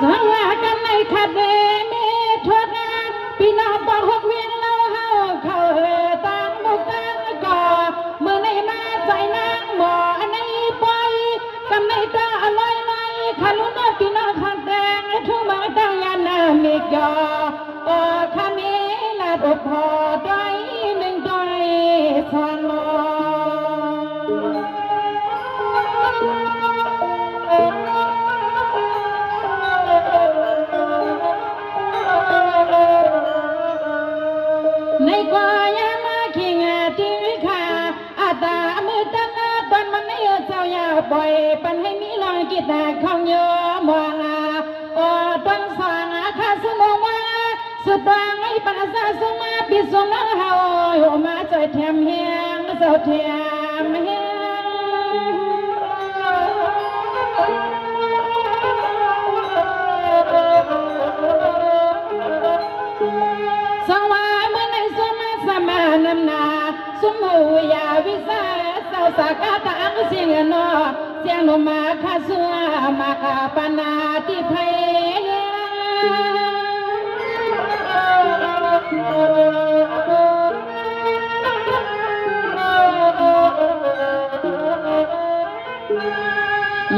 สังว่ากันในคดีมีทุกพี่น้องบอกหกเวียงเราเฮาเขาต่างมุกต่างก่อเมื่อในมาใจนางหมอในปอยกำในตาลอยลอยขาลุนพี่น้องขัดแดงทุ่งมาตั้งยานามีก่อโอ้ขามีลาดอกพอด้วยหนึ่งด้วยสองโลในกอยามาขิงทิ้งขาอาตามือตันตอนมันให้เจ้ายาปล่อยปันให้มีลองกิตาของโยมวางโอ้ต้นสางข้าสมองว่าสุดบางให้ปันซาสมาปิสุนเฮาโยมาใจเทียมเฮียงเจ้าเทียมเฮียสวามือในสมาสมานำนาสมุยาวิสาสาวสากาตาเสียงนอเสียงนมาคาสัวมาคาปนาที่ไทย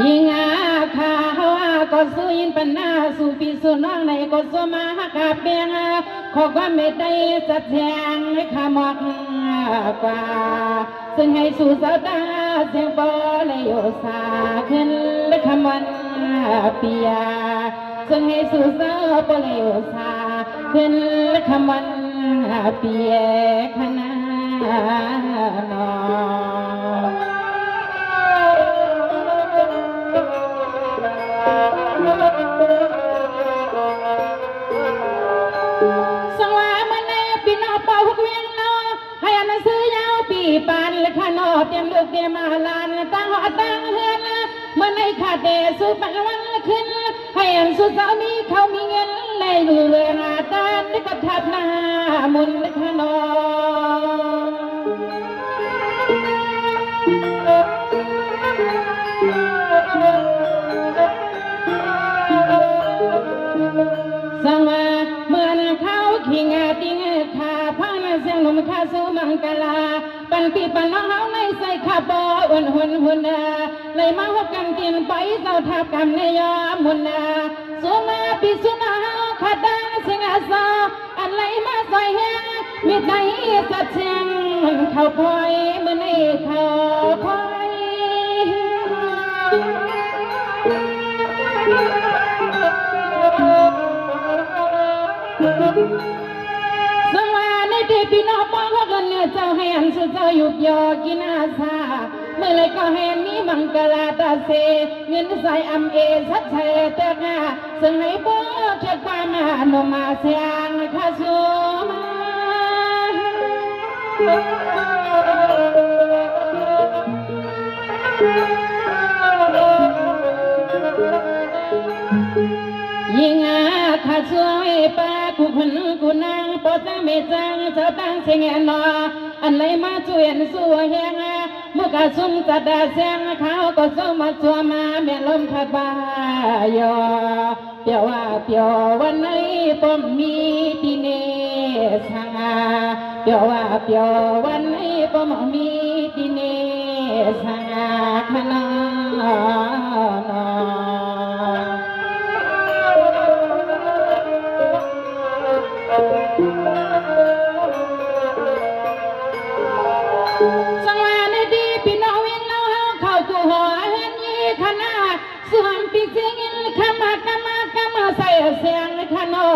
ยิงอาคาฮาวาก็สุยินปนาสุปีสุน้องในก็สมาหากาเปียงขอความเมตตาจัดแจงให้ขามอกกว่าซึ่งให้สู่สาวตาเสียงบอเลยโยสาขึ้นและขมันเปียซึ่งให้สู่สาวบอเลยโยสาขึ้นและขมันเปียขนาดนอสวามันในปีนอเป่าหุกเวียงนอให้อันซื้อยาวปีปานและขานอเตรียมลูกเตรียมมาลานตั้งหอตั้งเฮือนเมื่อในขาเดสุปันวันขึ้นให้อันสุสามีเขามีเงินเลยดูเรื่องอาตานและก็ทับหน้ามุนและขานอสังว่าเมื่อเขาขิงติงขาพังเสียงลมขาสูมังกลาปันปีปันน้องเฮาในใส่ขาบอุ่นหุ่นเลยมาหกกันกินไปเจ้าทับกำในยอมุนสุมาปีสุนาเฮาขาดังเสียงอาซาอะไรมาใส่แหงมีใจสัดเชียงเขาคอยเมื่อในเขาคอยสมาในที่พี่น้องป้องกันเนื้อเจ้าให้อันสุดเจ้าหยุดยอกินาซาเมื่อไรก็เห็นมีมังกรตาเสเงินใส่อำเอสัดเฉเตงาซึ่งให้บ่เกิดความโนมาเสียงข้าสูมายิงข้าช่วยป้ากูคนกูนางปอดเมจังเจ้าตั้งเสียงนออันไรมาช่วยสู้แหงมุกสุ่มจัดเสียงเขาก็ส่งมาชัวมาเมียลมทัดบายอเปียวเปียววันไหนป้อมมีที่เนสังเปียวเปียววันไหนป้อมมีที่เนสังขนาสังวาในดีพี่น้องเวียงเราเข้าตัวหัวเห็นยี่ขนาส่วนปีเสียงขมาใส่เสียงขนอ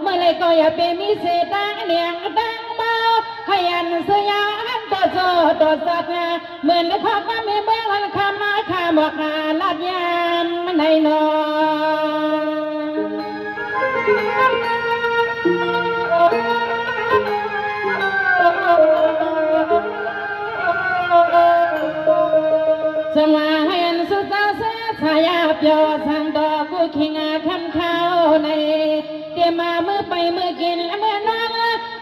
เมื่อไรก็อย่าไปมีเศษดังเนียงดังเบาให้อันเสียหันตัวโซตัวสักเหมือนในข้อความมีเบื้องหลังขมาขาบอกลาดยามในนอจังหวะให้อันสุดเจ้าเสียชายาเปียวสังดอกกูขิงขันข้าวในเดี๋ยวมามือไปมือกินและมือนอน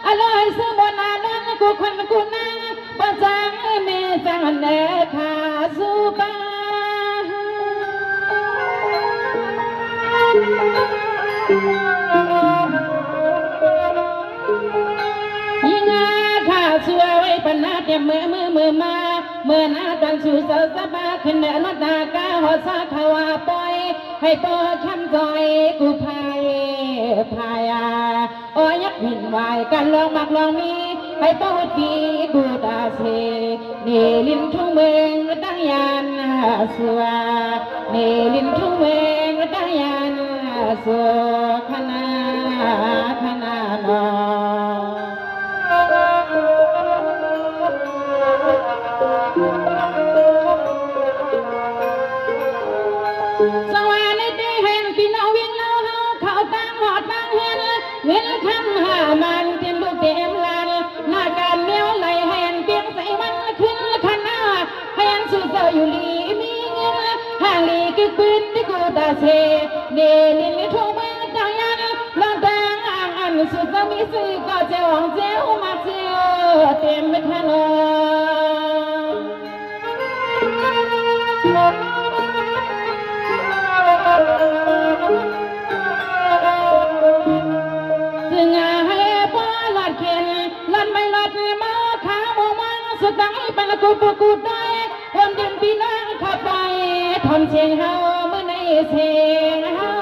อร่อยซื้อบนนานกูคนกูนั่งประจังเมจังเนขาสู้ป้า ยิ่งข้าชัวไว้ปัญหาเตรียมมือมาเมื่อหน้าตันสู่เสาสะบาขึ้นเหนือรถดากาหอสาขาวาปล่อยให้ปอคำจอยกูพายอ้อยักหินวายกันลองมักลองมีให้ปอดีกูตาเสเนลินทุ่งเมืองดังยานสัวเนลินทุ่งเมืองดังยานสัวขนานอสวรรค์ได้เห็นพี่น้องวิ่งเล่าเขาตั้งหอดตั้งเห็นเงินคำหามันเต็มลูกเต็มลานหน้าการเลี้ยวไหลเห็นเปียงใส่มันขึ้นขนาเห็นสุดเจ้าอยู่ลีมีเงินห่างลีกึกปืนที่กูตาเสเดลินทุ่งเมืองจังยันลองแต่งอ่างอันสุดเจ้ามีสื่อก็เจ้าของเจ้ามาเจ้าเต็มไม่ทันจึงให้ป้าหลัดเข็นหลัดไม่หลัดมาขาโมมันสุดตั้งไปละกูปกูได้คนเดินปีนังขับไปทำเสียงเฮาเมื่อในเสียงเฮา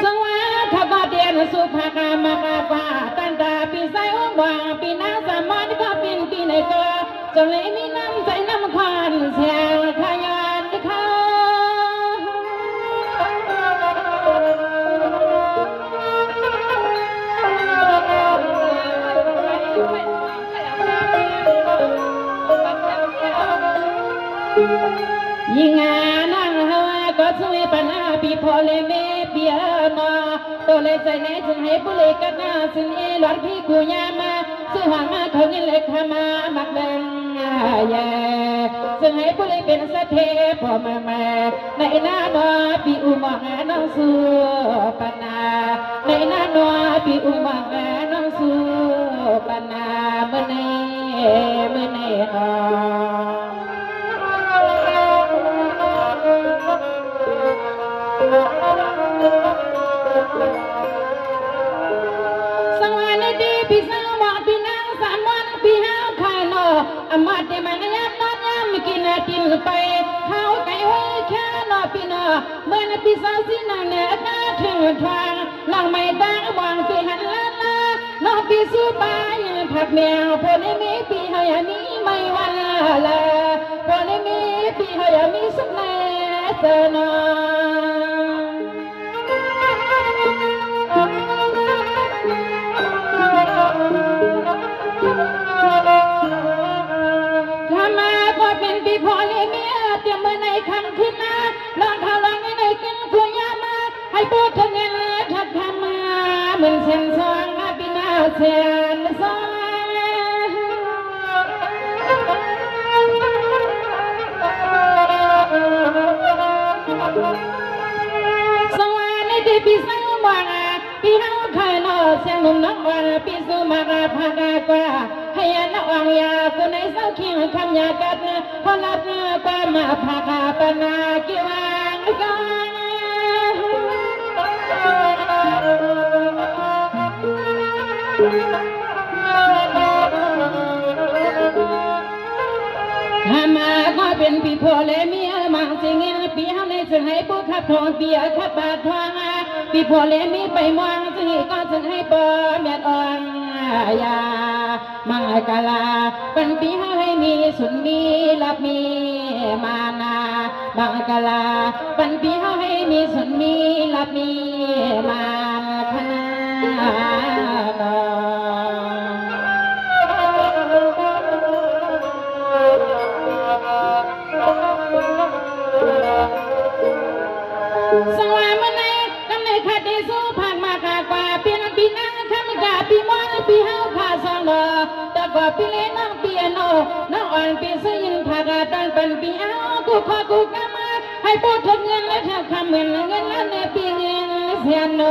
สังวาขับเดียนสุภากามากาฟ้าตันตาปีไซอุ้มวางปีนังสามวันก็เป็นปีในตัวจงเลยมีน้ำใจน้ำควันเสียงขยันเขายิ่งนั่งหัวก็ช่วยปัญหาปีพอเลยไม่เบียมาตัวเลยใจไหนจึงให้ผู้เล็กกันนาซึ่งเอหลอดพี่กูยามาซื้อหางมาเขาเงินเล็กขามามักเดินซึ่งให้ผู้เล็กเป็นสะเทพอมาในหน้าหนอปีอุมองน้องสู้ปนาในหน้าหนอปีอุมองน้องสู้ปนาเมื่อในหนอสังวานดีพี่สาวบอกพี่นางสามวันพี่ห้าวขายนออามาเดมันยามนอนยามไม่กินไปข้าวไก่ไว้แค่นอพี่นอเมื่อพี่สาวสินางเนี่ยตาถึงทางลองไม่ตั้งวางพี่หันล้านน้องพี่สู้ไปผักแมวพอได้มีพี่เฮยนี้ไม่วันละพอได้มีพี่เฮยมีสักแน่เจอนอเป็นปีพอเลยเมียเตรียมมือในคำขึ้นนะลองข่าวลองในกินคุยยามาให้พูดถึงเงินทัดทำมาเหมือนเส้นซองมาปีหน้าเส้นซองสวรรค์ที่ปีสาวมาปีเฮาเคยนอเสียงหนุ่มนักวันปีสูมากาพากากว่าให้ยานักวังยาคนในเศร้าเคียงคำยากัดพอลับปามาพากาปนากิวังกันข้ามาก็เป็นปีพอและเมียมังสิงเงินปีเฮาในจึงให้ผู้ขับทองเปียขับบาททองปีพอและมีไปมองจึงก็จึงให้ปอเมียอ่อนยามังกาลาเป็นปีเฮาให้มีสุนมีลับมีมานามังกาลาเป็นปีเฮาให้มีสุนมีลับมีมาคณาสังวามันในกำเนิดขัดได้สู้ผ่านมากกว่าปีนั้นปีนั้นข้ามกาปีมอนปีเฮาผ่าสองดอแต่กว่าปีเล่น้องปีโนน้องอ่อนปีซื้อยินผ่ากาตอนเป็นปีเฮากูขอกูกามาให้พูดถึงเงินและถ้าคำเงินนั้นในปีเงินเสียนโน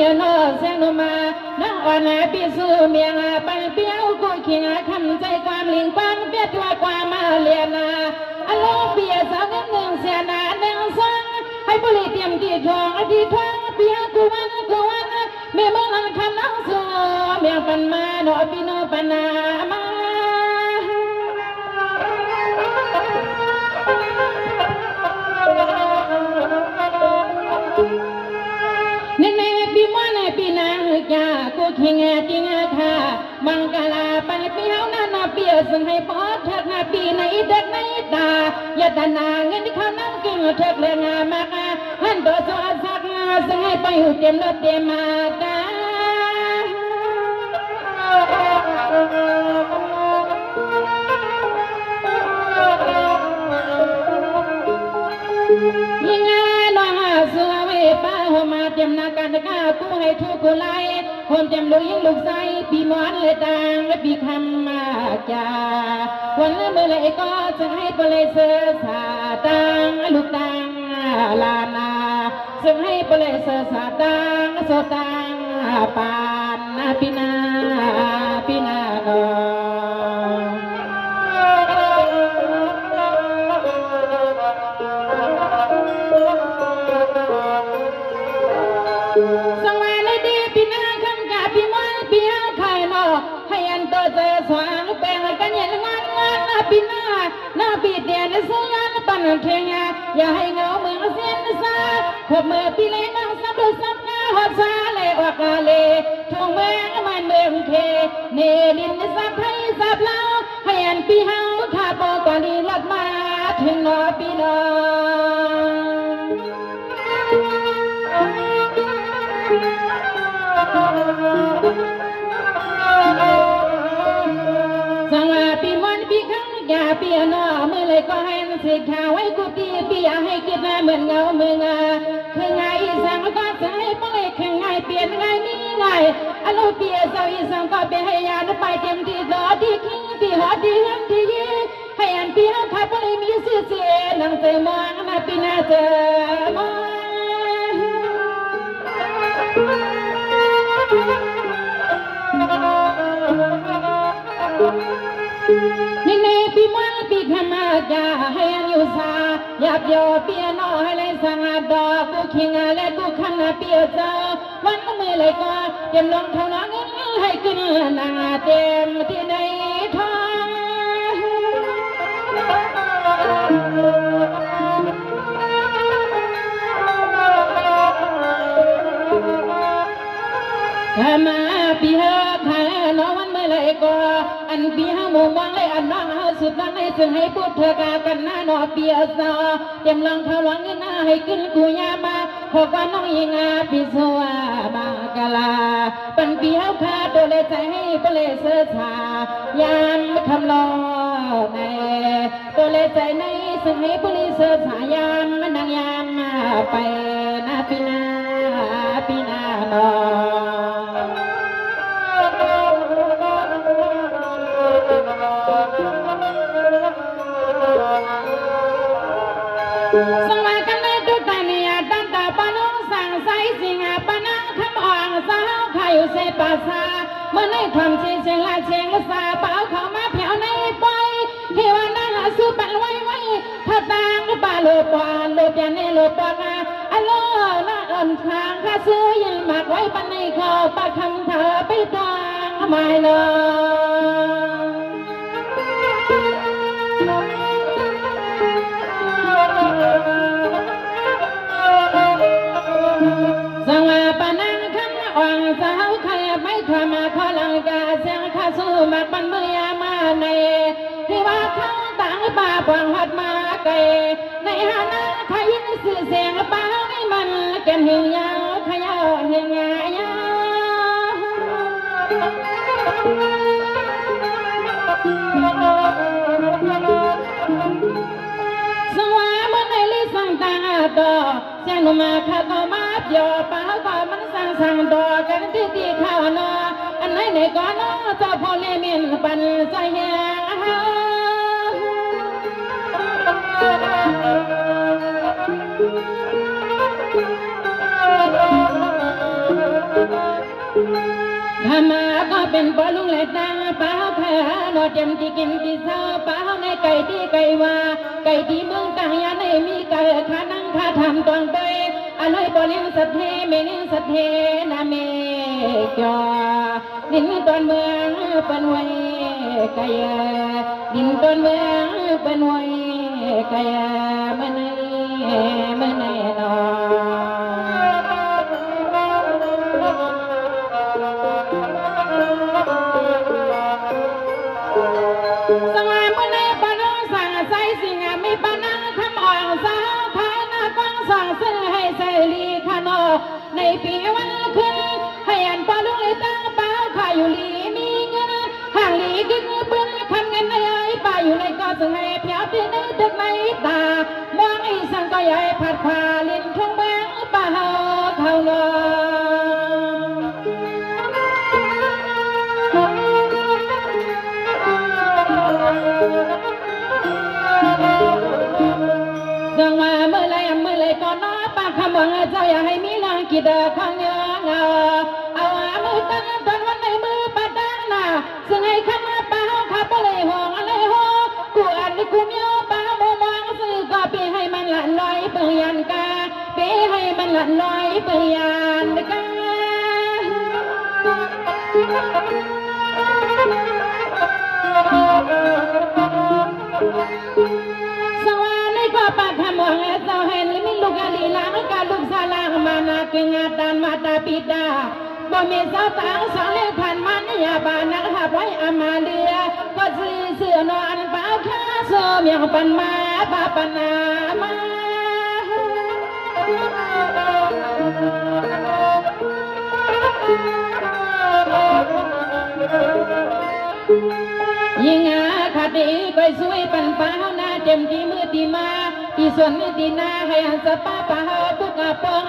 ยโนเสียงนมาน้องอ่อนปีสูเมียงปันเปียวกูขิงคำใจความลิงปังเปียตัวความมาเลียนาอารมณ์เปียสาวหนึ่งเสียนาหนึ่งสังให้บริเตรียมที่ทองที่ทองเปียกูวันเมื่อเมื่อนั้นคำน้องสูเมียงปันมาโนปีโนปันนามาปีนางยากูขิงจิงค่ะมังกลาปันปีเฮานาเปียสังให้ปอดเถิดปีในเด็กในตายาตนาเงินที่เขานั่งกินเถิดเลยงามากหันตัวสอดสักสังให้ไปหูเต็มรถเต็มมากายิ่งน้องสวยป้าหัวมาเตรียมนาการตะก้ากูให้ทุกคนไล่คนเตรียมลูกยิ่งลูกใส่ปีมอนเลยต่างและปีคำมาจ่าวันละเมื่อไรก็จะให้ปเลยเสือสาตังลูกตังลานาจะให้ปเลยเสือสาตังโซตังปานปีนาโนสังวาลดีปีนาคำกาปีมอนปีเอาไข่นอให้อันโตเจอสวางแปลงกันยันงานปีนาปีเดียนสุยานปันเทียงอย่าให้เงาเมืองเส้นซาขบมือปีเลนังซับดูซับงาหัวซาเลยออกาเลทงเมืองมันเมืองเคเนลินซับให้ซับเล่าให้อันปีเฮาข้าปอก่อนดีรถมาถึงนอปีนอสังว่าปีมันปีครั้งยาปีนอเมื่อไรก็ให้สิข่าวไว้กูตีปีให้คิดมาเหมือนเงาเมืองคือไงสังก็จะให้ปเลยคือไงเปลี่ยนไงนี่ไงอารมณ์เปลี่ยนสาวอีสังก็เป็นให้ยาไปเต็มที่รอที่คิงที่หอที่เฮือนที่ยี่ให้อันปีเขาขับปเลยมีสื่อเสียนังใจมองนาปีน่าเจอมองนี่เนปีมันปีขมาจาให้อันอยู่ซาหยาบโยเปียโนให้เลยสังอาดอกกูขิงและกูขังเปียเจอวันมือเลยก็เต็มลงเท่านั้นให้ขึ้นนางเต็มที่ในท้องข้ามาปีเฮาข้านอวันเมื่อไรก็อันปีเฮาหมู่วังเลยอันน้องเฮาสุดน้องให้ซึ่งให้พูดเธอกากันหน้านอเปียซอเตรียมลองเท่าหวังเงินหน้าให้ขึ้นกูยามาขอกันน้องยิงปีสวาบากลาปันปีเฮาข้าตัวเลยใจให้ปเลยเสือชายามคำลอในตัวเลยใจในซึ่งให้ปเลยเสือชายามมันดังยามไปนาปีนาโนสังวากันในตุตานียดันตาปานุสั่งใส่สิงปานังคำอ่างสาวไข่เสปาซาเมื่อในทำเชียงลาเชียงซาเปล่าเขามาเพียวในปอยเฮวานาสู้ปันไว้ถ้าต่างปาโลปานโลเปียนในโลปอนอโลน่าอ่อนทางข้าซื้อยินมากไว้ปันในคอปะคำเธอไปตางไม่เลยสังวาปานังคำอ่างสาวไข่ไม่ทำมาขอลังกาเสียงข้าสู้มากปันเมื่อยมาในที่ว่าเขาต่างป่าปวงหัดมาไกในหานาขยินสื่อเสียงป่าให้มันแก่นหิวยาวขยาวเหียงายาสวามันในลิสังตาดอเสียงมาข้าก็มาเปียวป่าก็มันสั่งดอกันที่ข้าวนออันไหนก็นอจะพอเลมินปันใจแหง ธรรมาก็เป็นปอลุงและตาป้าแพ้นอเต็มที่กินที่เศร้าป้าในไก่ที่ไก่ว่าไก่ที่เมืองกลางยาในมีไก่ขานั่งขาทำตวงเตยอร่อยบ่เลี้ยงสัตว์เทเมเลี้ยงสัตว์เทนาเมจอดินตอนเมืองเป็นไว้ไก่ดินตอนเมืองเป็นไว้ไก่เมื่อไหร่นอสงายเมื่อในปนองสั่งใส่สิ่งมีปนังคำอ่อนสาวไทยนาฟังสั่งซื้อให้ใส่ลีขานอในปีวันขึ้นให้อันปลุงเลยตั้งเป้าข่าอยู่ลีมีเงินห่างลีกึ่งปืนคำเงินในไอ้ป่าอยู่ในก็สงายเพียบที่ในตึกในตามองไอ้สั่งก็ใหญ่ผัดผ่าลิ้นทุ่งแบงป่าเฮาเขานอจังว่าเมื่อไรก่อนน้อปากคำว่าเจ้าอย่าให้มีนางกิดข้างเงาเอามือตั้งตอนวันในมือปัดดังหน้าซึ่งให้คำว่าป้าขับเลยห้องอะไรห้องกูอันนี้กูเมียวป้าโมมองซื้อก็ปีให้มันหลั่นลอยเปยันกาปีให้มันหลั่นลอยเปยันกาสวรรค์ก็ปากคำว่าเจ้าเห็นลิมิลูกอลีลางกาลูกสาลางมานาเกงาตานมาตาปิดาบ่มีเจ้าต่างสองเล่ผ่านมันยาบานักหับไว้อามาเลียก็ซื้อเสื้อนอนเปล่าข้าโซมยังปันมาปาปนามายิงขาดีก็สวยปันป้าหน้าเต็มที่มือที่มาที่ส่วนมือที่หน้าให้หันสป้าป้าเฮาปุกกระปอง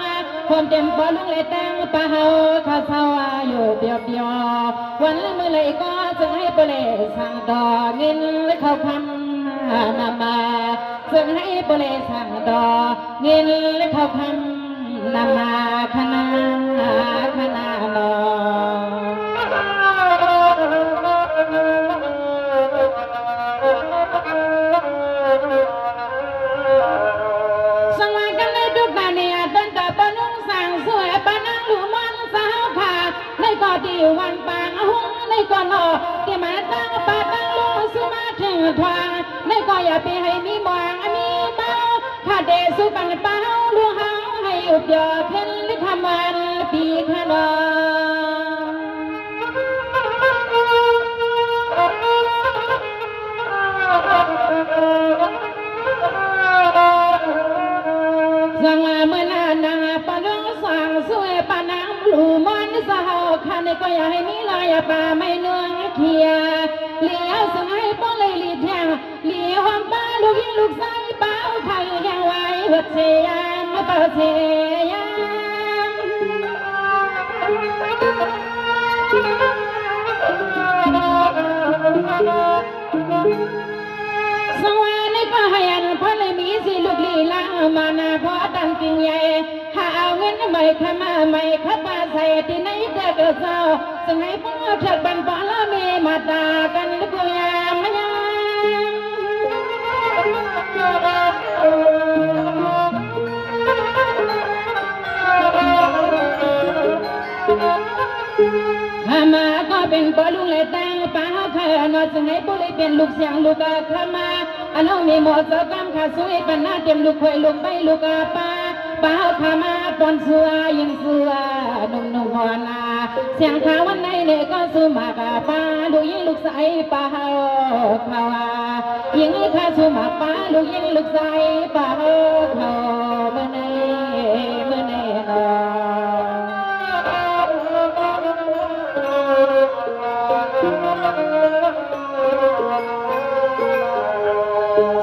ความเต็มปอลุงเลยตั้งป้าเฮาข้าเศร้าอยู่เปียววันละเมื่อไรก็จะให้ปเลยสั่งดอกเงินเข้าคำนามาจะให้ปเลยสั่งดอกเงินเข้าคำนามาคณะนอสังวากันในทุกการเนี่ยต้นตะปนุ่งสั่งสวยปานังหรือมันสาวขาในก่อที่วันปางหุ่งในก่อนอที่มาตั้งปาตั้งลูสุมาถึงทวางในก่ออย่าไปให้มีมวงมีเมาข้าเดสุปังเป้าลูกเฮาให้อุบยอเพ่นลิขมันปีขนอสังเมื่อนานางปะลุงสั่งสวยปานังหลูมันสาวคันก็อย่าให้มีลายป่าไม่เนื้อเขียเลี้ยวสังให้ป้อนเลยลีแทงเลี้ยวห้องป้าลูกยิงลูกใส่เป้าไทยยังไว้หัวเสียงมาเป้าเสียงสวรรค์ก็ให้อันพอเลยมีสิลูกลีลามานาพอดังกิ่งใหญ่หาเอาเงินไม่ข้ามาไม่ข้ามาใส่ที่ไหนเด็กเศร้าสังให้พ่อเถิดบันปอละเมมาตากันกุยามยังข้ามาก็เป็นปอลุงเลยตั้งป้าข้านอสังให้ปุริเป็นลูกเสียงลูกข้ามาอันน้องมีหมดสกรรมข้าสวยปันหน้าเต็มลูกคอยลูกใบลูกป้าป้าข้ามาปอนสัวยิงสัวนุ่มหัวนาเสียงข้าวันไหนเนี่ยก็สู้มากป้าลูกยิงลูกใสป้าเฮาเขายิงข้าสู้มากป้าลูกยิงลูกใสป้าเฮาเขาเมื่อไหนนอ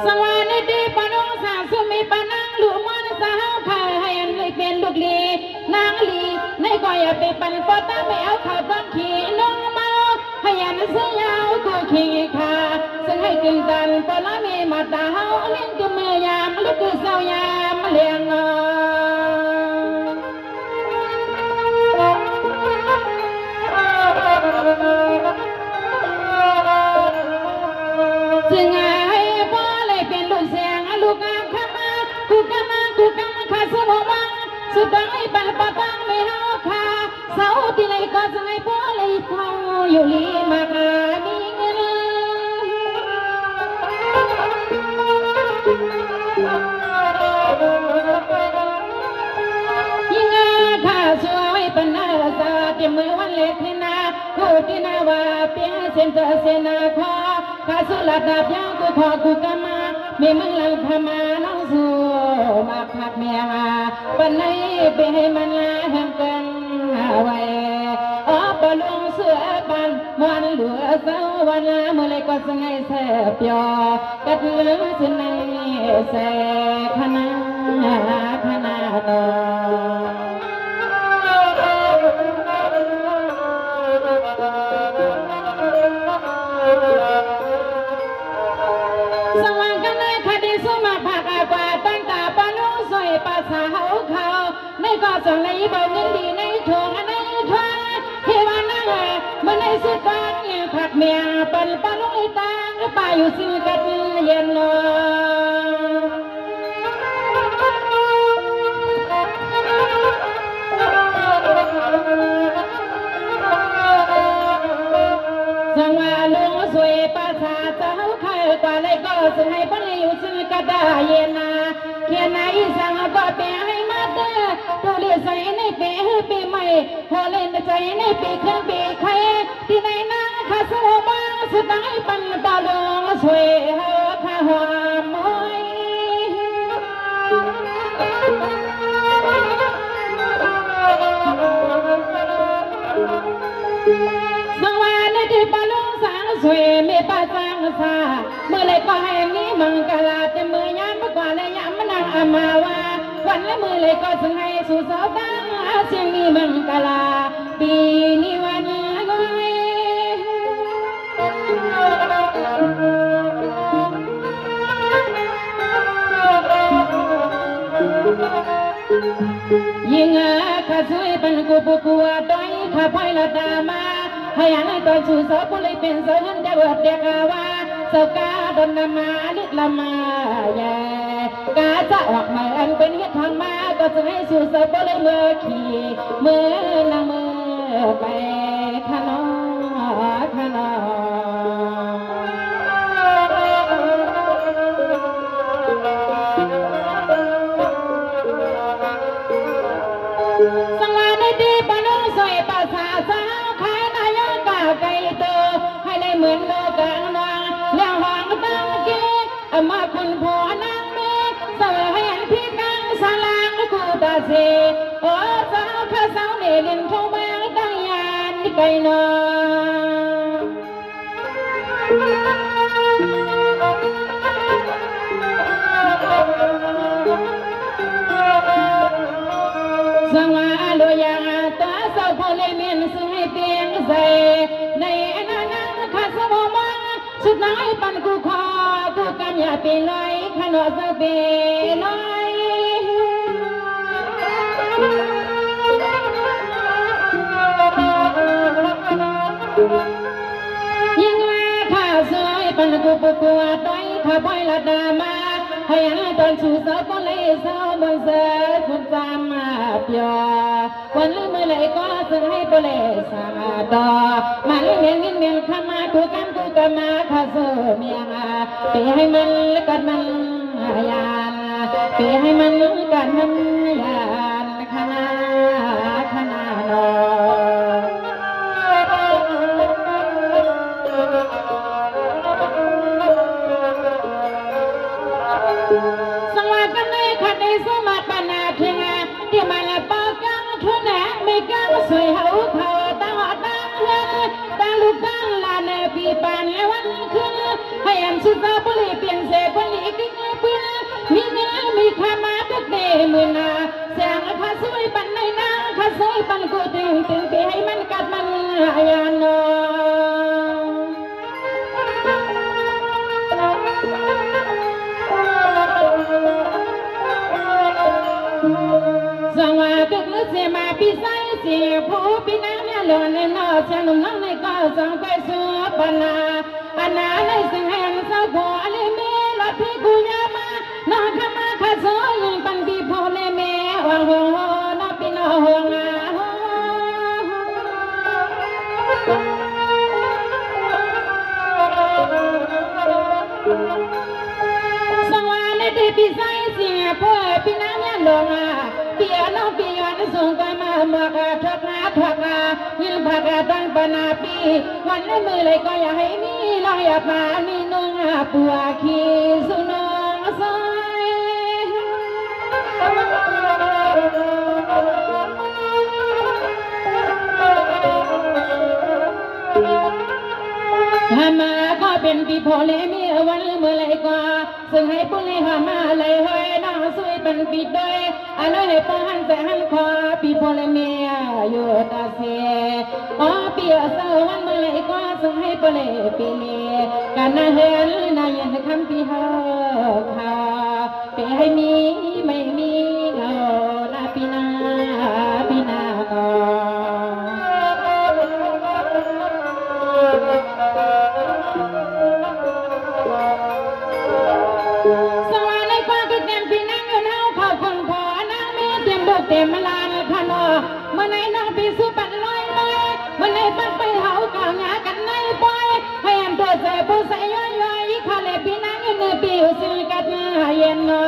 สวรรค์ดีปนงสาวสุมีปนังหลวงมันสาวข้าให้อันเลยเป็นลูกลีนางลีในก็อย่าไปปั่นปอตาไม่เอาข้าวต้นขี่น้องเมาให้อันเสียยาวกูขี่ขาซึ่งให้กินกันปอละมีมาตาเฮาเลี้ยงกุมือยามลูกคือสาวยามเลี้ยงเ กางขมากูกำข้าสมองสุดท้ายปันปะตังไม่เอาข้าเสาที่ไหนก็จะให้พ่อเลยเท่าอยู่ลีมามีเงินยิ่งข้าช่วยปัญหาสาที่มือวันเล็กที่นากูที่นาว่าเปียเส้นเจอเส้นนาคอข้าสุรดาบยังกูขอกูกำมามีมึงหลังพมาน้องสู้มาพักเมียปันไหนไปให้มันลาแห่งกันไว้ปลงเสือปันวันเหลือเสาวันละเมื่อไรก็จะไงแสบยอกัดเหลือจะในแสขนาดสว่างกันในคดีสมัครผักกว่าตั้งตาปานุสวยภาษาเขาในก็ส่งในบ่เงินดีในถุงในทวนที่ว่านั่งเมื่อในสุดบ้านผักเมียปันปานุตาป่าอยู่ซื้อกันเย็นนสังวาลุงสวยภาษาเจ้าใครกว่าเลยก็จะให้ปันอยู่ซื้อกระดาเย็นนาเขียนในสังก็เปให้มาเด้อตัวเลี้ยใส่ในปีใหม่พอเล่นใจในปีขึ้นปีใครที่ไหนนั่งข้าสวบ้างสุดท้ายปันตาลุงสวยข้าหัวมวยสังวาในที่ปาลุงสังสวยมีป้าสังสาเมื่อไรก็ให้มีมังกรแต่เมื่อยามกว่าเลยยามนางอามาว่าวันละมือเลยก็สังให้สู่สาวบ้างเสียงมีมังกรปีนี้วันน้อยยิ่งข้าช่วยปันกูปูกัวต้อยข้าพายละดามาให้อันตอนสู่สาวผู้เลยเป็นสาวหันเดือดเด็กว่าสาวกาดนนามาลิละมาแย่กาจะออกมาอันเป็นเฮ็ดทางมาก็จะให้สู่สาวผู้เลยเมื่อขี่เมื่อนางเมื่อไปขนอสังวาในดีปานุสวยภาษาสาวขายนายกาไก่โตให้เลยเหมือนโลกลางวังแล้วหางตั้งเก๊กมาคุณผัวนางเมฆสวยให้อันพี่กังสลางกูตาเสโอ้สาวข้าสาวเนลินทงแบงดังยานไก่นอสังวาลุยาตาสาวพอเลยเมียนซึ่งให้เตียงใส่ในนั้นข้าสมองสุดท้ายปันกูขอกูกันอย่าไปลอยขนอจะไปลอยยิ่งว่าข้าสวยปันกูปูกัวต้อยข้าพายละดามาให้อันตอนสู่สาวก็เลยสาวบนเสือคุณจำมาเปียวันลืมเมื่อไรก็จะให้ก็เลยสาดอมาเลี้ยงเงินข้ามากูกันมาข้าเสือเมียไปให้มันกัดมันยานไปให้มันกัดมันยานขนาดนอสังวากันในขัดในสมาปนาเทียงที่มันปากังทุนแหนไม่กังสวยเฮาเขาตั้งเงินตั้งลูกตั้งลานปีปานและวันขึ้นให้อันสุดตาบริเปลี่ยนเสพลิกิกปืนมีเงินมีข้ามาทุกเดมือนาแสงข้าสวยปันในนาข้าสวยปันกูตึงไปให้มันกัดมันยานอสังวาตึกนึกเสียมาปีไซเสียผู้ปีน้ำเนี่ยหล่นในนอเสียงหนุ่มน้องในก็สังไปสู่ปนาอันนาในสังแห่งสาวผัวเลยเมลอดพี่กูยามานอ สวรรค์ที่พิสัยเสียพ่อพี่น้ำยันลงเปียน้องปีวันส่งไปมาเมื่อกทอกนาทอกนายินผักตั้งปนาปีวันละมือเลยก็อย่าให้มีลอยปามีนุ่งปัวขี้สุนงซอยหามาก็เป็นปีพอเลยมีวันเมื่อไรก็ซึ่งให้ปุ้ยหามาเลยเฮ้ยน้องสวยเป็นปีด้วยอะไรให้ป้อนแต่หันคอปีพอเลยมีอยู่ตาเสียอ๋อปีเสาวันเมื่อไรก็ซึ่งให้ปุ้ยปีนี้การน่าเห็นน่าเย็นคำปีเฮาค่ะไปให้มีไม่มีเราลาปีนาปีนาก็สวรรค์ในความคิดเต็มปีนั่งเงินเฮาขอบคุณพอนั่งมีเต็มดอกเต็มมาลานขนอเมื่อไหนน้องปีสุปันลอยเมื่อไหนปักไปเฮาก่าวหงากันในปอยให้อันตัวใส่ผู้ใส่ย้อยๆข้าเลยปีนั่งเงินปีอุสิกัดเย็นนอ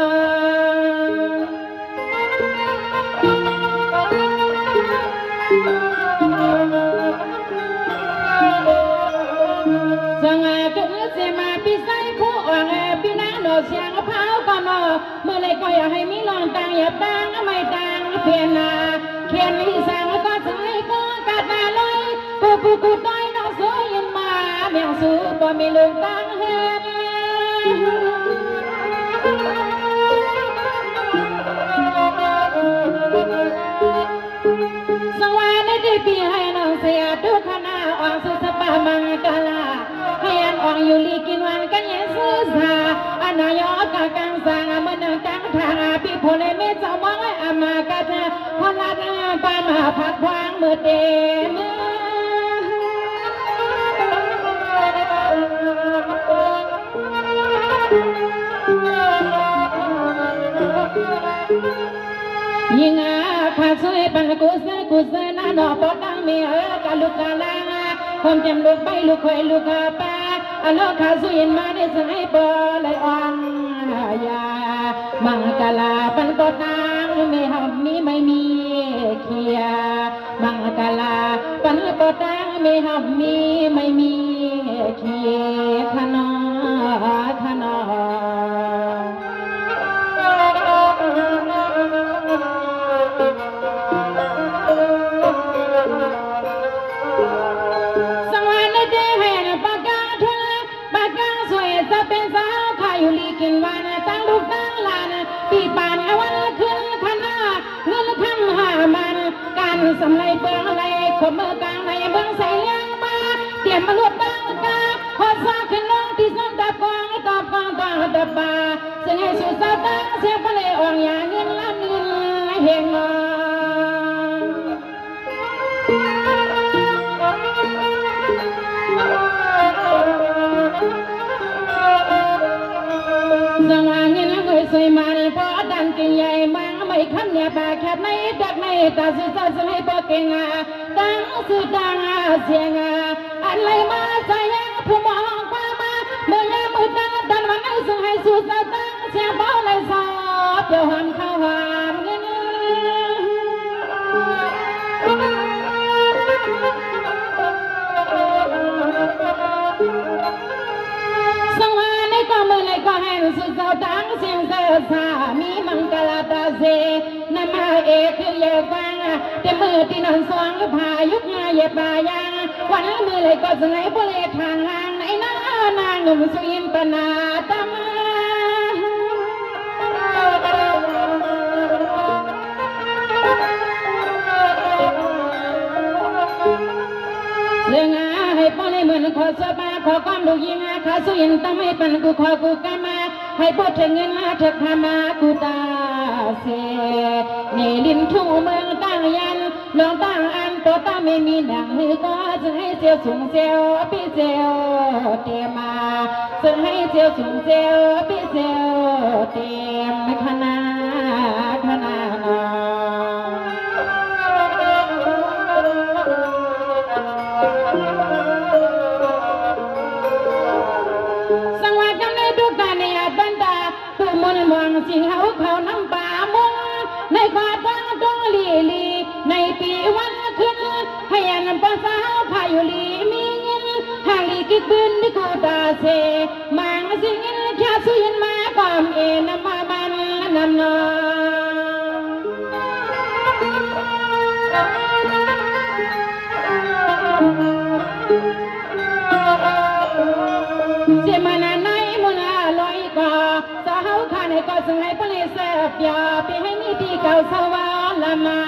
สังเกตเสียมาปีไซผู้อ่างปีน้ำโดดเสียงเผาก่อนเมื่อไรก็อยากให้มีลองต่างอย่าต่างไม่ต่างเพียนนาเขียนอีสานก็จะให้ก็กัดนาเลยกูต้อยน้องสวยยินมาเมียงสูบ่มีลืมตั้งเฮ็ดสวัสดีปีให้น้องเสียทุกคณะอ่อนสุสปามังกลาให้อันอ่อนอยู่ลีกินวันกันยันซื่อสาอันนายกกังสังมันดังจังทางปีพลเมฆสมองอามากาพลาดปามาพัดวางมือเต็มยิงข้าสวยปังกุศลนาหนอปอดังเมียกาลุกาลาความจำลูกไปลูกคอยลูกป้าอันโลข้าสวยมาได้สายปอเลยอ่อนยามังกลาปันก็ตังไม่หอมมีไม่มีเขียมังกลาปันก็ตังไม่หอมมีไม่มีเขียขนอกินวันตั้งลูกตั้งลานปีปานวันขึ้นขนาเงินคำหามันการสำไรเบื้องไรขบมือกลางในเบื้องใส่เลี้ยงมาเตรียมมาลวดตั้งกาพอซาขึ้นลงที่สันตะกองตะปองตะตะบาเสียงให้สุดสาวตั้งเสียงพะเลอ่องยาเงินล้านเงินเฮงนอสังวางเงินเงยสวยมาพอดันกินใหญ่มาไม่คำเนี่ยปากแคบในดักในตาสุดสวยพอเก่งดังสุดดังเสียงอะไรมาใจยังผู้มองความมาเมื่อยามมือตั้งดันวันนั้นส่งให้สุดสาวตั้งเสียงเบาเลยสอบเดี๋ยวหามเข้าหามเงินสังวาในก็มือในก็ให้สุดสาวตั้งเสียงเสือสามีมังกรตาเซนมาเอกคือเยฟังแต่มือที่นอนสวงพายุกงาเย็บปายังวันมือเลยก็สไลบริทางห่างในนางหนุ่มสุอินปนาตามาเรื่องให้ป้อนให้เหมือนขอสบายขอความดูยิงข้าสุยินตั้งไม่เป็นกูขอกูกามาให้พวกเธอเงินเธอขามากูตาเสในลิ้นทุ่งเมืองตั้งยันลองตั้งอันโตตาไม่มีหนังมือก็จะให้เสียวสูงเสียวพี่เสียวเตมาจะให้เสียวสูงเสียวพี่เสียวเตมขนาสังวาจำในทุก ผู้มุนมองสิเขาน้ำป่ามุงในกอดวางดงลีในปีวันขึ้นให้อันภาษาพายุลีมีเงินหางลีกิบืนดิกูตาเสมังสิเงินแค่สุยนมาความเอนมาบันนำนอเจมานาในมุนอาลอยกอสาวขาในก็สงให้ปลิเสพยาไปให้นี่ที่เก่าสวาละมา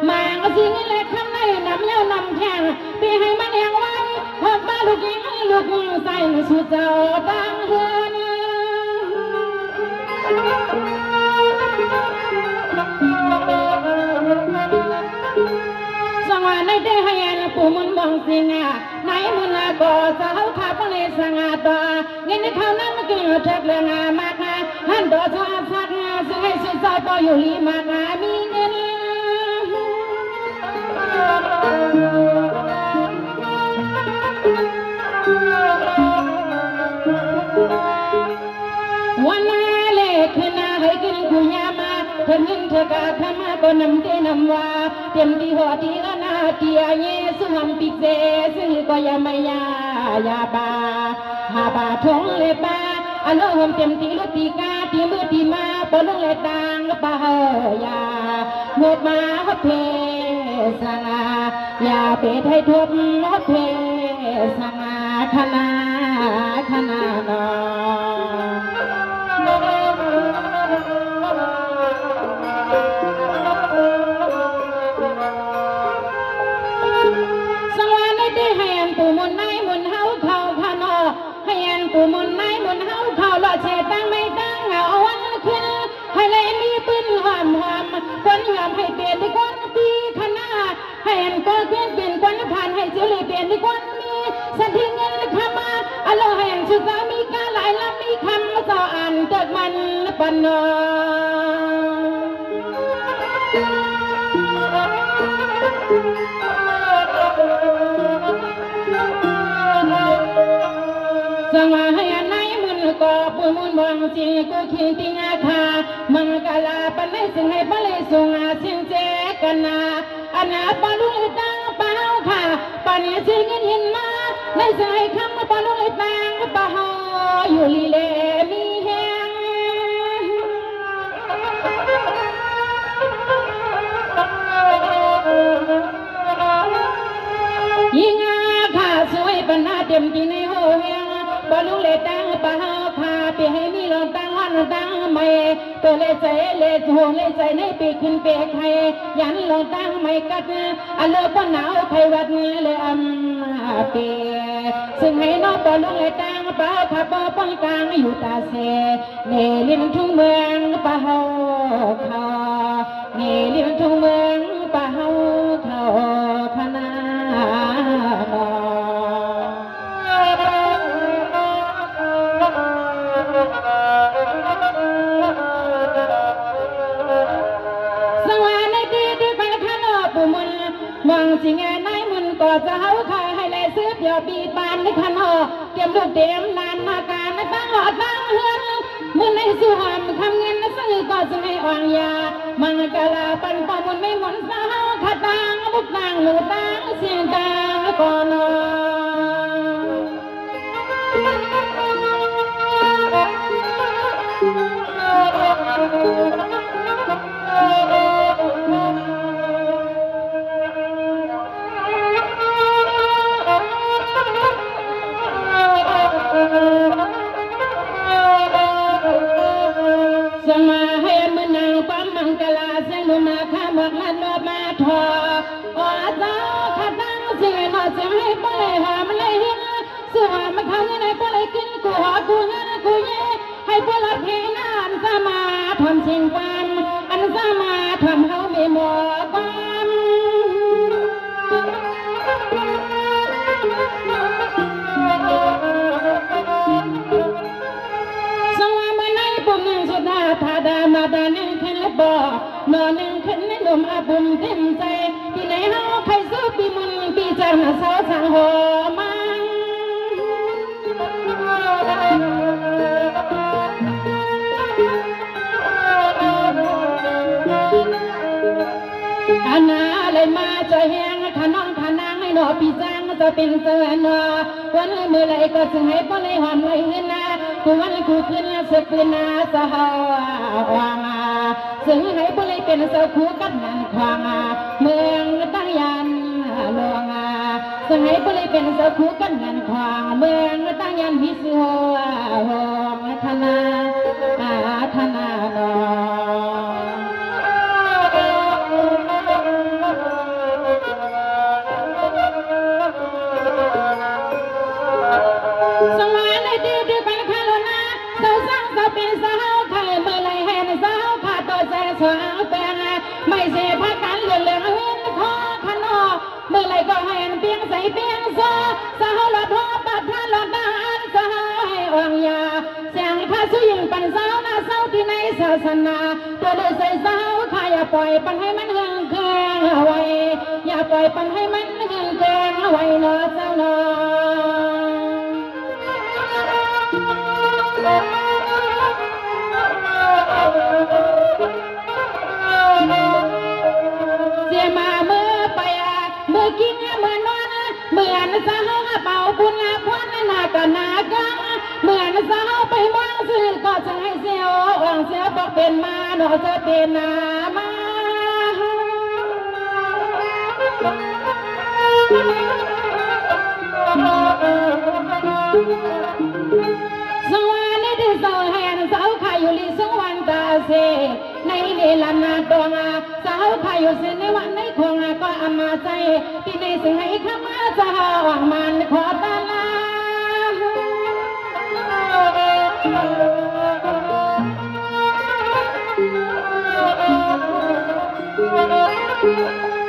มังสิเงินเล็กข้างในนำเย้านำแข่งไปให้มันยังไว้พบมาลูกยิงลูกใส่สุดเจ้าดังเฮือนสวรรค์ในได้ให้ผู้มุนมองสิงาในมุนก็สาวขาปลิสังอาตาเงินเขานั่งมากินเถิดเรื่องมากหันดอสวัสดิ์สักสงให้สุดเจ้าปอยู่ลีมากมีเงินวันเล็กขึ้นให้กินกุยามาเธอเงินเธอกาทำมาก็นำเตนำว่าเต็มที่หัวที่ก็น่าเตียเยสุหัมปิเจซึ่งก็ยามายายาบาหาบาทงเลบาอันโลหมเต็มที่ลุตีกาที่มือที่มาปนลงเลตังปะเฮยาหมดมาฮเพสังาอย่าเปิดให้ทุบฮเพสังาขนาโนสวรรค์ได้ให้อันปูมุนในมุนเฮาเขาขานอให้อันปูมุนในมุนเฮาเขาหล่อเชตั้งไม่ตั้งเอาวันขึ้นให้เลยมีปืนหอมคนหอมให้เปลี่ยนที่คนปีขนาให้อันก็เปลี่ยนคนผ่านให้เจริญเปลี่ยนที่คนมีสันทิเงินขมาอโลให้อันชุดสามีกาหลายลำมีคำมาต่ออันเกิดมันปนอสังวาให้อันไหนมุนก็ปุยมุนบางจีกูคิดติงอาคามังกลาปันให้สิ่งให้ปเลยส่งอาสินเจกันนาอันนาปาลุยตังปาเฮาค่ะปันสิเงินเห็นมาในสิ่งให้คำปาลุยตังปาเฮาอยู่ลีเลมีแหงยิงอาค่ะสวยปัญหาเต็มที่ในหัวแหงบอลุเลตังปะเฮาพาไปให้มีลองตังวันตังไม่ตัวเลใจเลโหเลใจในปีขึ้นเปกให้ยันลองตังไม่กัดอันเลิกปนหนาวไขวัดเลยเปซึ่งให้น้องบอลุเลตังปะเฮาขับป้องกลางอยู่ตาเสเนลินทุ่งเมืองปะเฮาเขาเนลินทุ่งเมืองปะเฮาเขาขนาสวรรค์ในดีด้วยไปขนอปุมุนมองสิงานในมุนก็จะเฮาขายให้เลยซื้อเดียวปีบานในขนอเตรียมลูกเตรียมนานมาการในตั้งหอตั้งเฮือนมุนในสุหามคำเงินซื้อก็จะให้อ่างยามังกลาปันปมุนไม่หมุนสาวขัดตังบุกตังหนูตังเสียงตังก่อนสมาให้มือนางปั๊มมังกลาเสียงลมาข้ามักลันรอบมาทอว่าเจ้าขัดตั้งเสียงนอเสียงให้ปเลยหามเลยหินสุหามเขาเนี่ยให้ปเลยกินกูหอกูเงินกูเย่ให้ปลดเพนานสมาทำสิ่งความอันสมาทำเขาไม่หมดความสวามันในปุ่มหนึ่งสุดาธาดามาดาหนึ่งขึ้นและบ่อนอนหนึ่งขึ้นในลมอาบุมเต็มใจที่ไหนเฮาใครสู้ปีมุนปีจังหาเสาสังหอมัง พี่จังจะเป็นเสือนอวันเมื่อไรก็จะให้พ่อเลยหอมเลยนะกูวันกูขึ้นสักคืนนาสหาวางซึ่งให้พ่อเลยเป็นเสือคู่กันนันควางเมืองตั้งยันหลวงซึ่งให้พ่อเลยเป็นเสือคู่กันนันควางเมืองตั้งยันพิสุหงธนาธนาดอสวรรค์ในที่ที่เป็นข้าลนาเสาสร้างเสาปีนเสาไข่เมื่อไรเห็นเสาขาดตัวใจสวางแปลงไม่เสียพักกันเหลือเหลือเห็นคอขนอเมื่อไรก็เห็นเปียงใส่เปียงโซเสาหลอดหัวปัดท่าหลอดดานเสาให้อ่างยาเสียงข้าสุยิงปันเสาหน้าเสาที่ในศาสนาตัวเดือดใส่เสาข้าอย่าปล่อยปันให้มันเฮืองเครื่องเอาไว้อย่าปล่อยปันให้มันเฮืองเครื่องเอาไว้เนาะเสาเนาะเสียมาเมื่อไปเมื่อกินเมื่อนอนเหมือนสาวเป่าบุญควันหน้ากันหน้ากังเหมือนสาวไปมองสื่อก็จะให้เสียวอ่างเสียบอกเป็นมาหนอจะเป็นนามาสวรรค์ในที่เสาแห่งเสาขายอยู่ลิสวรรค์ตาเสในเดลนาดวงเสาขายอยู่เสในวันในคงก็อามาใจที่ในสิ่งให้ข้ามาจะหวังมันขอตาลา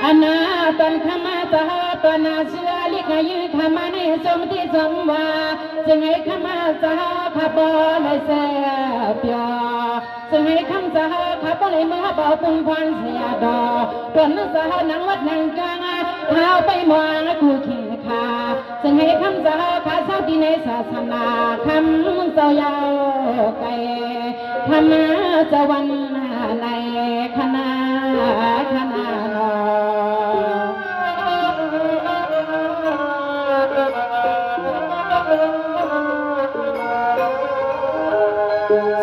อนาตันข้ามาจะตัวนาเชื่อลิกยืข้ามาในสมที่สมว่าจึงให้ข้ามาจะข้าบอเลยเสียเปียจึงให้คำจะข้าบอเลยเมื่อบ่ปุ่งควันเสียดอตัวนั้นจะนังวัดนังกลางเท้าไปมองคู่เคียงขาจึงให้คำจะข้าเศร้าที่ในศาสนาคำเศร้ายาวไกลคำมาจะวันในคณะคณะนอ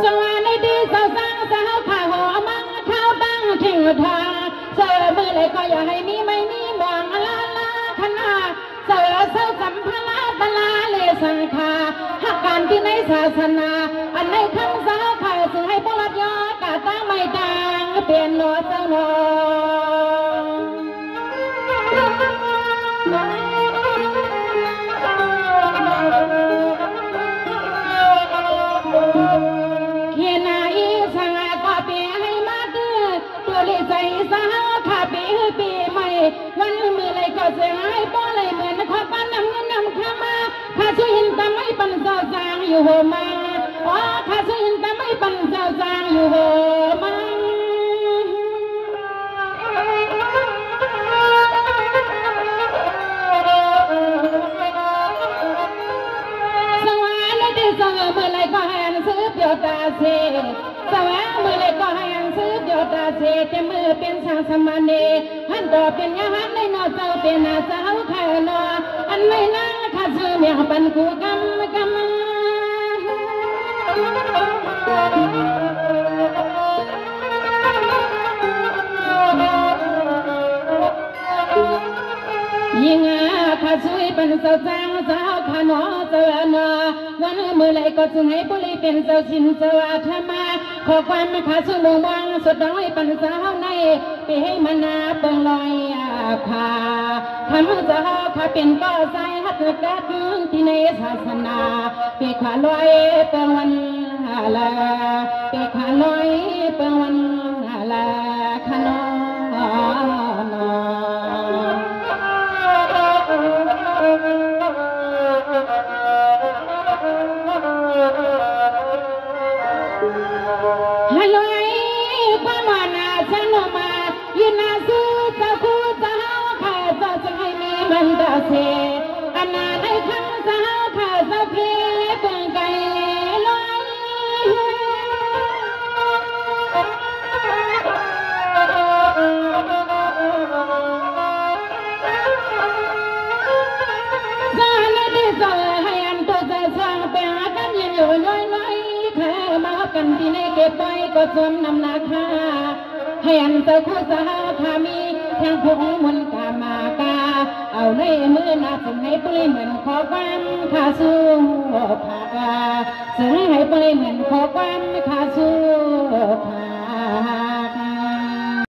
สวรรค์ในที่เสาสร้างเสาข่าหัวมังเข้าตั้งทิ้งทางเสือมือเลยก็อย่าให้มีไม่มีมองลาลาคณะเสือเสาสัมภาระตลาเลสังคาหักการที่ในศาสนาอันในคำเสาข่าสื่อให้พลัดยอกาตั้งไม่ดังเปลี่ยนหนอเจ้าหนอเขียนนายสังก็เปียให้มาดื้อตัวลิใจสาวขาปีปีใหม่วันมือเลยก็เสียให้ป้อเลยเหมือนขอปั้นนำเงินนำข้ามาข้าช่วยหินแต่ไม่ปันเจ้าจางอยู่หัวมาอ๋อข้าช่วยหินแต่ไม่ปันเจ้าจางอยู่หัวมาสวรรค์ในที่เสาเมื่อไรก็ให้อันซื้อเปียวตาเสสวรรค์เมื่อไรก็ให้อันซื้อเปียวตาเสแต่มือเป็นช่างสมานเนหันต่อเป็นยาหันในนอเจ้าเป็นนาเจ้าขายนออันไม่นั่งข้าซื้อเมียปันกูกำกำยิ่งข้าช่วยเป็นเสาจางเจ้าข้าหนอเจ้าหนอวันเมื่อไรก็จึงให้บุรีเป็นเจ้าชินเจ้าธรรมาขอความข้าช่วยมองวังสุดน้อยเป็นเจ้าในไปให้มันนาเปิงลอยข้าทำเจ้าข้าเป็นก็ใส่หัตถกัดที่ในศาสนาไปข้าลอยเปิงวันละไปข้าลอยเปิงวันละข้าหนอฮัลโหลความมานาฉันมายินาสูจะคู่จะหาข้าจะให้มีมันตาเสอันนั้นให้ข้าจะหาข้าจะเพียบเป็นไก่ลอย ที่ในเก็บไว้ก็สวมนำหนักค่าให้อันเจ้าคู่สาวขามีแทงพงมนกามากาเอาในมือนาส่งให้ปลีเหมือนขอความขาสู้ผากาส่งให้ปลีเหมือนขอความขาส